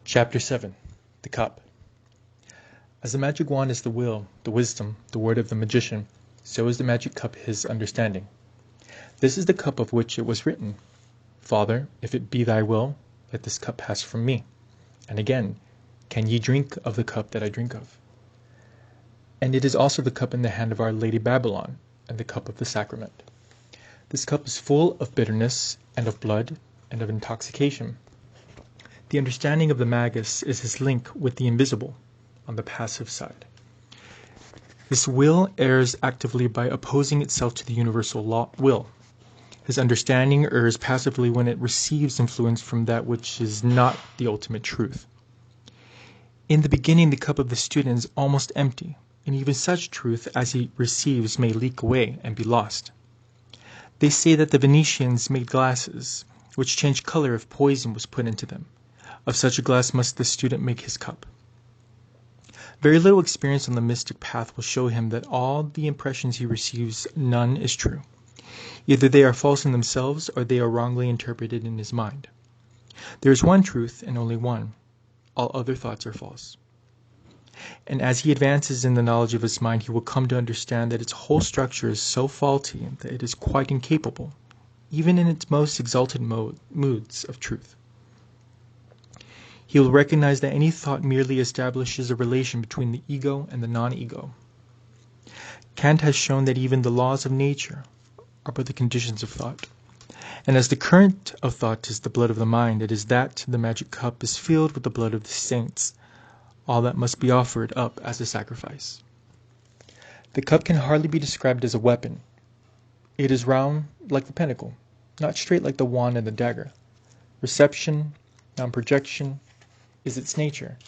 Chapter 7. The Cup. As the magic wand is the will, the wisdom, the word of the magician, so is the magic cup his understanding. This is the cup of which it was written, Father, if it be thy will, let this cup pass from me. And again, can ye drink of the cup that I drink of? And it is also the cup in the hand of our Lady Babylon, and the cup of the sacrament. This cup is full of bitterness, and of blood, and of intoxication. The understanding of the magus is his link with the invisible, on the passive side. This will errs actively by opposing itself to the universal will. His understanding errs passively when it receives influence from that which is not the ultimate truth. In the beginning, the cup of the student is almost empty, and even such truth as he receives may leak away and be lost. They say that the Venetians made glasses, which changed color if poison was put into them. Of such a glass must the student make his cup. Very little experience on the mystic path will show him that all the impressions he receives, none is true. Either they are false in themselves, or they are wrongly interpreted in his mind. There is one truth, and only one. All other thoughts are false. And as he advances in the knowledge of his mind, he will come to understand that its whole structure is so faulty that it is quite incapable, even in its most exalted moods, of truth. He will recognize that any thought merely establishes a relation between the ego and the non-ego. Kant has shown that even the laws of nature are but the conditions of thought. And as the current of thought is the blood of the mind, it is that the magic cup is filled with the blood of the saints, all that must be offered up as a sacrifice. The cup can hardly be described as a weapon. It is round like the pentacle, not straight like the wand and the dagger. Reception, non-projection, is its nature.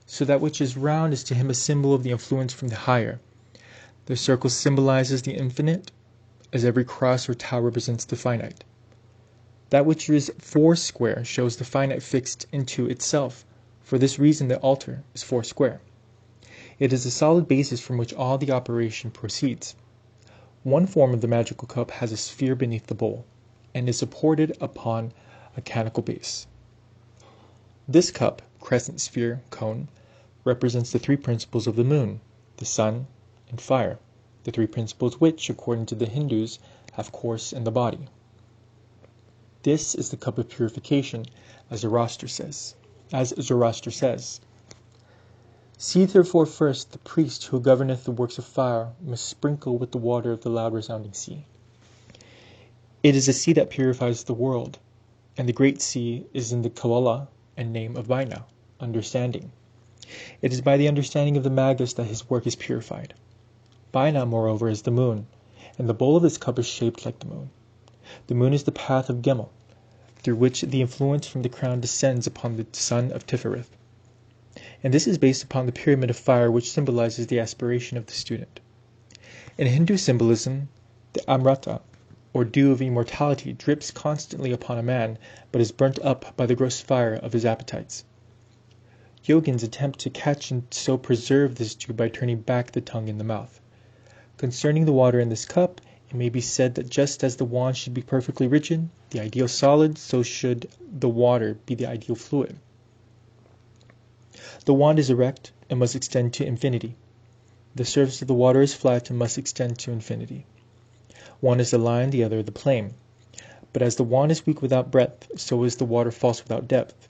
So that which is round is to him a symbol of the influence from the higher. The circle symbolizes the infinite, as every cross or tower represents the finite. That which is foursquare shows the finite fixed into itself. For this reason the altar is foursquare. It is a solid basis from which all the operation proceeds. One form of the magical cup has a sphere beneath the bowl, and is supported upon a conical base. This cup, crescent, sphere, cone, represents the three principles of the moon, the sun, and fire, the three principles which, according to the Hindus, have course in the body. This is the cup of purification, as Zoroaster says. See therefore first the priest who governeth the works of fire must sprinkle with the water of the loud resounding sea. It is a sea that purifies the world, and the great sea is in the Kabbalah and name of Vina, understanding. It is by the understanding of the magus that his work is purified. Vina, moreover, is the moon, and the bowl of this cup is shaped like the moon. The moon is the path of Gimel, through which the influence from the crown descends upon the son of Tifereth. And this is based upon the pyramid of fire which symbolizes the aspiration of the student. In Hindu symbolism, the Amrita, or dew of immortality, drips constantly upon a man, but is burnt up by the gross fire of his appetites. Yogins attempt to catch and so preserve this dew by turning back the tongue in the mouth. Concerning the water in this cup, it may be said that just as the wand should be perfectly rigid, the ideal solid, so should the water be the ideal fluid. The wand is erect and must extend to infinity. The surface of the water is flat and must extend to infinity. One is the line, the other the plane. But as the wand is weak without breadth, so is the water false without depth.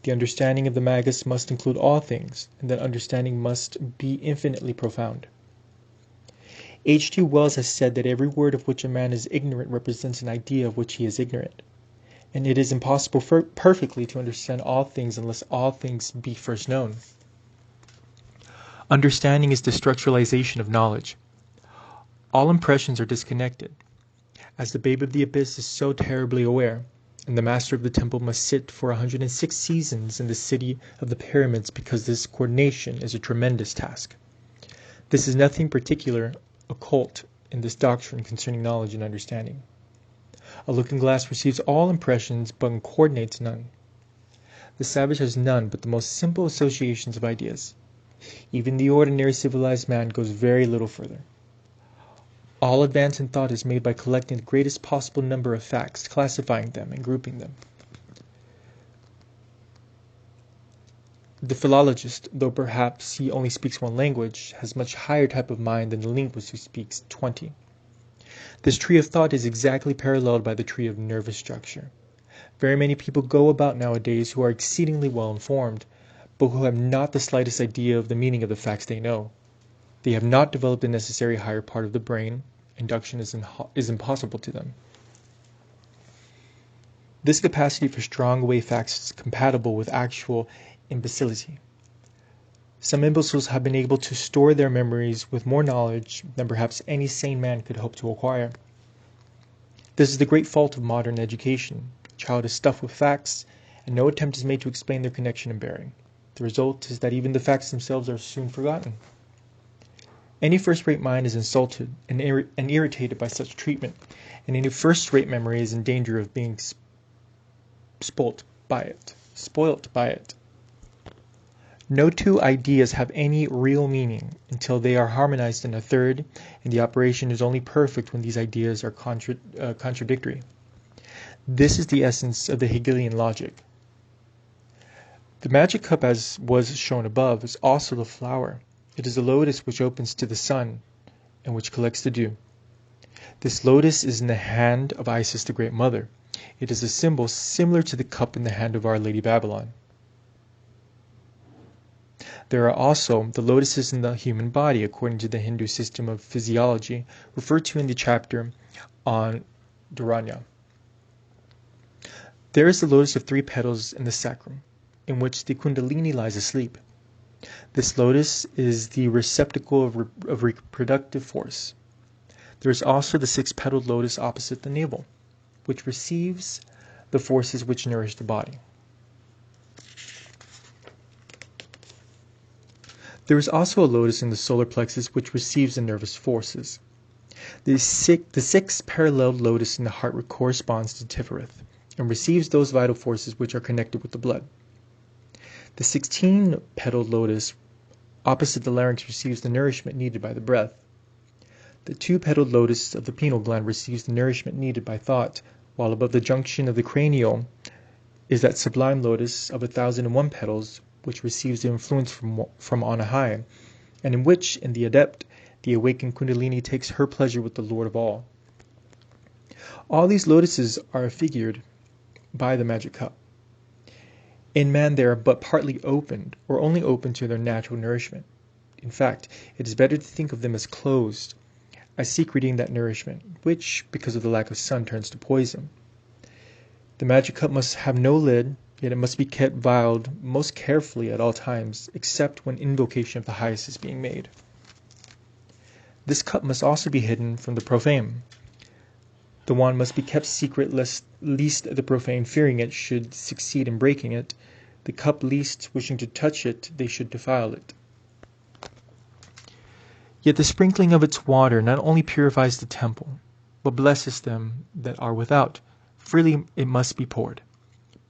The understanding of the magus must include all things, and that understanding must be infinitely profound. H.G. Wells has said that every word of which a man is ignorant represents an idea of which he is ignorant. And it is impossible perfectly to understand all things unless all things be first known. Understanding is the structuralization of knowledge. All impressions are disconnected. As the babe of the abyss is so terribly aware, and the master of the temple must sit for 106 seasons in the city of the pyramids because this coordination is a tremendous task. This is nothing particular occult in this doctrine concerning knowledge and understanding. A looking-glass receives all impressions but coordinates none. The savage has none but the most simple associations of ideas. Even the ordinary civilized man goes very little further. All advance in thought is made by collecting the greatest possible number of facts, classifying them, and grouping them. The philologist, though perhaps he only speaks one language, has much higher type of mind than the linguist who speaks 20. This tree of thought is exactly paralleled by the tree of nervous structure. Very many people go about nowadays who are exceedingly well informed, but who have not the slightest idea of the meaning of the facts they know. They have not developed the necessary higher part of the brain. Induction is impossible to them. This capacity for strong away facts is compatible with actual imbecility. Some imbeciles have been able to store their memories with more knowledge than perhaps any sane man could hope to acquire. This is the great fault of modern education. The child is stuffed with facts, and no attempt is made to explain their connection and bearing. The result is that even the facts themselves are soon forgotten. Any first-rate mind is insulted and irritated by such treatment, and any first-rate memory is in danger of being spoilt by it. No two ideas have any real meaning until they are harmonized in a third, and the operation is only perfect when these ideas are contradictory. This is the essence of the Hegelian logic. The magic cup, as was shown above, is also the flower. It is a lotus which opens to the sun, and which collects the dew. This lotus is in the hand of Isis, the Great Mother. It is a symbol similar to the cup in the hand of Our Lady Babylon. There are also the lotuses in the human body, according to the Hindu system of physiology, referred to in the chapter on Dharanya. There is the lotus of 3 petals in the sacrum, in which the Kundalini lies asleep. This lotus is the receptacle of reproductive force. There is also the 6-petaled lotus opposite the navel, which receives the forces which nourish the body. There is also a lotus in the solar plexus which receives the nervous forces. The 6-paralleled lotus in the heart corresponds to Tiferet, and receives those vital forces which are connected with the blood. The 16-petaled lotus opposite the larynx receives the nourishment needed by the breath. The 2-petaled lotus of the pineal gland receives the nourishment needed by thought, while above the junction of the cranial is that sublime lotus of 1,001 petals, which receives the influence from on high, and in which, in the adept, the awakened Kundalini takes her pleasure with the Lord of all. All these lotuses are figured by the magic cup. In man they are but partly opened, or only open to their natural nourishment. In fact, it is better to think of them as closed, as secreting that nourishment, which, because of the lack of sun, turns to poison. The magic cup must have no lid, yet it must be kept vialed most carefully at all times, except when invocation of the highest is being made. This cup must also be hidden from the profane. The wand must be kept secret lest the profane, fearing it, should succeed in breaking it, the cup least wishing to touch it, they should defile it. Yet the sprinkling of its water not only purifies the temple, but blesses them that are without. Freely it must be poured.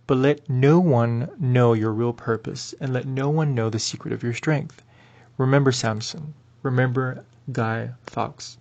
But let no one know your real purpose, and let no one know the secret of your strength. Remember Samson. Remember Guy Fawkes.